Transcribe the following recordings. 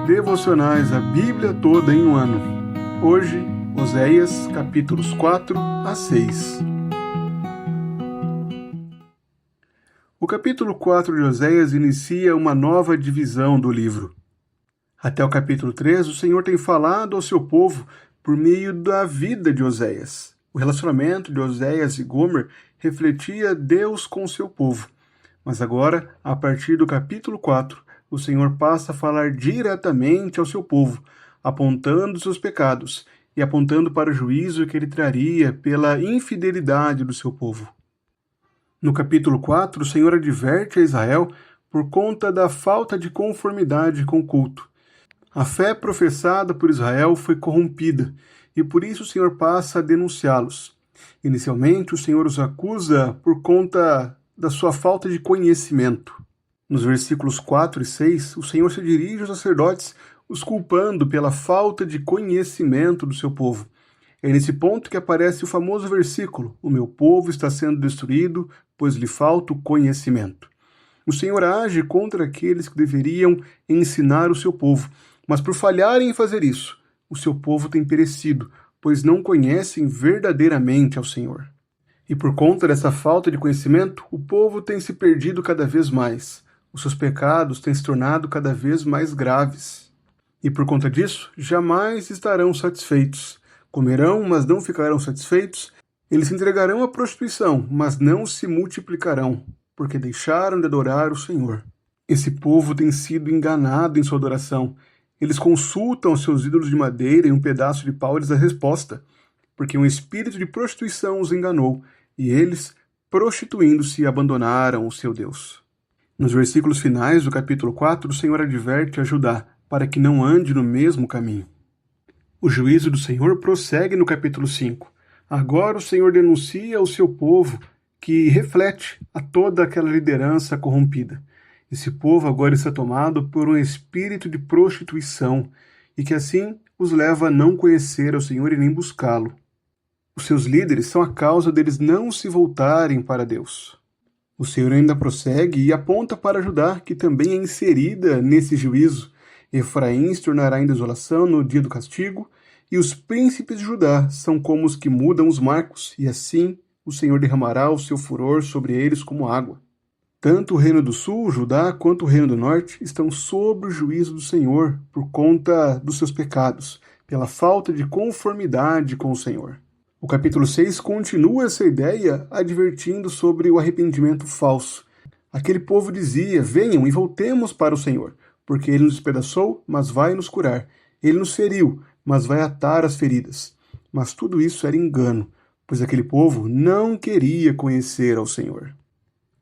devocionais A Bíblia Toda em um Ano. Hoje, Oséias, capítulos 4 a 6. O capítulo 4 de Oséias inicia uma nova divisão do livro. Até o capítulo 3, o Senhor tem falado ao seu povo por meio da vida de Oséias. O relacionamento de Oséias e Gomer refletia Deus com seu povo. Mas agora, a partir do capítulo 4, o Senhor passa a falar diretamente ao seu povo, apontando seus pecados e apontando para o juízo que ele traria pela infidelidade do seu povo. No capítulo 4, o Senhor adverte a Israel por conta da falta de conformidade com o culto. A fé professada por Israel foi corrompida, e por isso o Senhor passa a denunciá-los. Inicialmente, o Senhor os acusa por conta da sua falta de conhecimento. Nos versículos 4 e 6, o Senhor se dirige aos sacerdotes, os culpando pela falta de conhecimento do seu povo. É nesse ponto que aparece o famoso versículo: "O meu povo está sendo destruído, pois lhe falta o conhecimento." O Senhor age contra aqueles que deveriam ensinar o seu povo, mas por falharem em fazer isso, o seu povo tem perecido, pois não conhecem verdadeiramente ao Senhor. E por conta dessa falta de conhecimento, o povo tem se perdido cada vez mais. Os seus pecados têm se tornado cada vez mais graves. E por conta disso, jamais estarão satisfeitos. Comerão, mas não ficarão satisfeitos. Eles se entregarão à prostituição, mas não se multiplicarão, porque deixaram de adorar o Senhor. Esse povo tem sido enganado em sua adoração. Eles consultam os seus ídolos de madeira e um pedaço de pau lhes dá resposta, porque um espírito de prostituição os enganou, e eles, prostituindo-se, abandonaram o seu Deus. Nos versículos finais do capítulo 4, o Senhor adverte a Judá para que não ande no mesmo caminho. O juízo do Senhor prossegue no capítulo 5. Agora o Senhor denuncia ao seu povo que reflete a toda aquela liderança corrompida. Esse povo agora está tomado por um espírito de prostituição e que assim os leva a não conhecer ao Senhor e nem buscá-lo. Os seus líderes são a causa deles não se voltarem para Deus. O Senhor ainda prossegue e aponta para Judá, que também é inserida nesse juízo. Efraim se tornará em desolação no dia do castigo, e os príncipes de Judá são como os que mudam os marcos, e assim o Senhor derramará o seu furor sobre eles como água. Tanto o reino do sul, Judá, quanto o reino do norte estão sob o juízo do Senhor por conta dos seus pecados, pela falta de conformidade com o Senhor. O capítulo 6 continua essa ideia advertindo sobre o arrependimento falso. Aquele povo dizia: "Venham e voltemos para o Senhor, porque Ele nos despedaçou, mas vai nos curar. Ele nos feriu, mas vai atar as feridas." Mas tudo isso era engano, pois aquele povo não queria conhecer ao Senhor.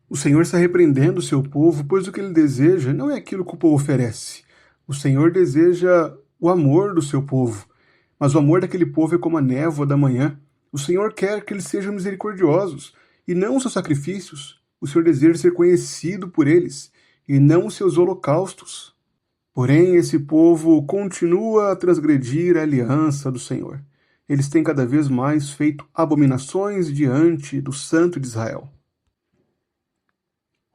O Senhor está repreendendo o seu povo, pois o que Ele deseja não é aquilo que o povo oferece. O Senhor deseja o amor do seu povo, mas o amor daquele povo é como a névoa da manhã. O Senhor quer que eles sejam misericordiosos, e não os seus sacrifícios. O Senhor deseja ser conhecido por eles, e não os seus holocaustos. Porém, esse povo continua a transgredir a aliança do Senhor. Eles têm cada vez mais feito abominações diante do Santo de Israel.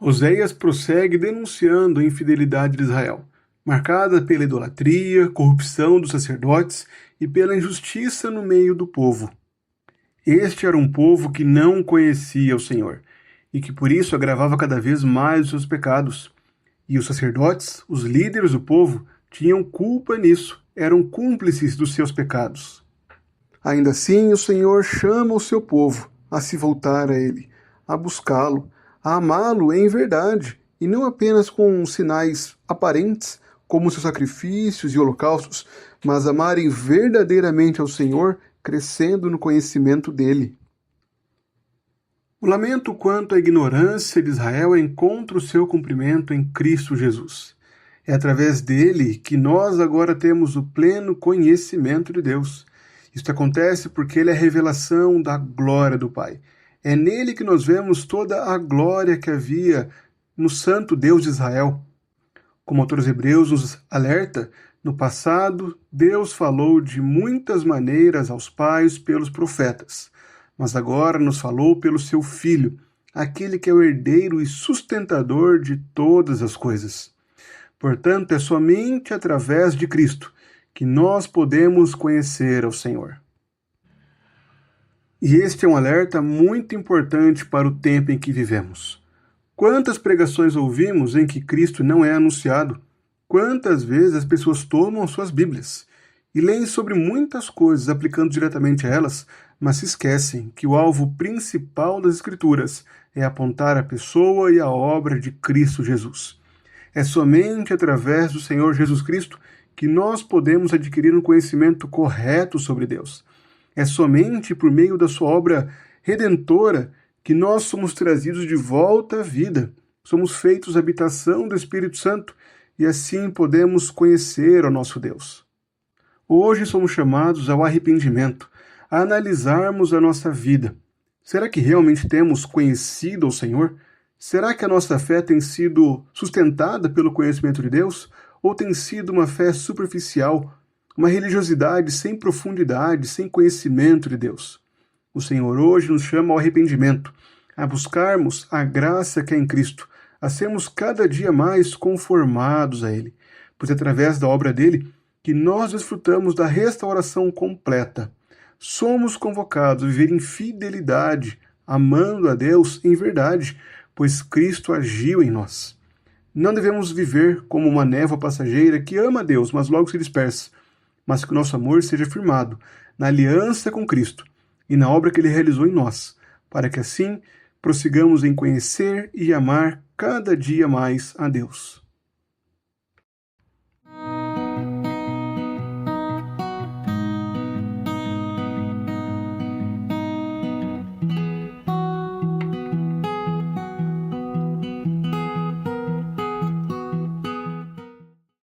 Oséias prossegue denunciando a infidelidade de Israel, marcada pela idolatria, corrupção dos sacerdotes e pela injustiça no meio do povo. Este era um povo que não conhecia o Senhor, e que por isso agravava cada vez mais os seus pecados. E os sacerdotes, os líderes do povo, tinham culpa nisso, eram cúmplices dos seus pecados. Ainda assim, o Senhor chama o seu povo a se voltar a Ele, a buscá-lo, a amá-lo em verdade, e não apenas com sinais aparentes, como seus sacrifícios e holocaustos, mas amarem verdadeiramente ao Senhor, crescendo no conhecimento dele. O lamento quanto à ignorância de Israel encontra o seu cumprimento em Cristo Jesus. É através dele que nós agora temos o pleno conhecimento de Deus. Isto acontece porque ele é a revelação da glória do Pai. É nele que nós vemos toda a glória que havia no Santo Deus de Israel. Como o autor dos Hebreus nos alerta, no passado, Deus falou de muitas maneiras aos pais pelos profetas, mas agora nos falou pelo seu Filho, aquele que é o herdeiro e sustentador de todas as coisas. Portanto, é somente através de Cristo que nós podemos conhecer ao Senhor. E este é um alerta muito importante para o tempo em que vivemos. Quantas pregações ouvimos em que Cristo não é anunciado? Quantas vezes as pessoas tomam suas Bíblias e leem sobre muitas coisas aplicando diretamente a elas, mas se esquecem que o alvo principal das Escrituras é apontar a pessoa e a obra de Cristo Jesus. É somente através do Senhor Jesus Cristo que nós podemos adquirir um conhecimento correto sobre Deus. É somente por meio da sua obra redentora que nós somos trazidos de volta à vida. Somos feitos habitação do Espírito Santo e assim podemos conhecer o nosso Deus. Hoje somos chamados ao arrependimento, a analisarmos a nossa vida. Será que realmente temos conhecido o Senhor? Será que a nossa fé tem sido sustentada pelo conhecimento de Deus? Ou tem sido uma fé superficial, uma religiosidade sem profundidade, sem conhecimento de Deus? O Senhor hoje nos chama ao arrependimento, a buscarmos a graça que é em Cristo, a sermos cada dia mais conformados a Ele, pois é através da obra dele que nós desfrutamos da restauração completa. Somos convocados a viver em fidelidade, amando a Deus em verdade, pois Cristo agiu em nós. Não devemos viver como uma névoa passageira que ama a Deus, mas logo se dispersa, mas que o nosso amor seja firmado na aliança com Cristo e na obra que Ele realizou em nós, para que assim prossigamos em conhecer e amar cada dia mais a Deus.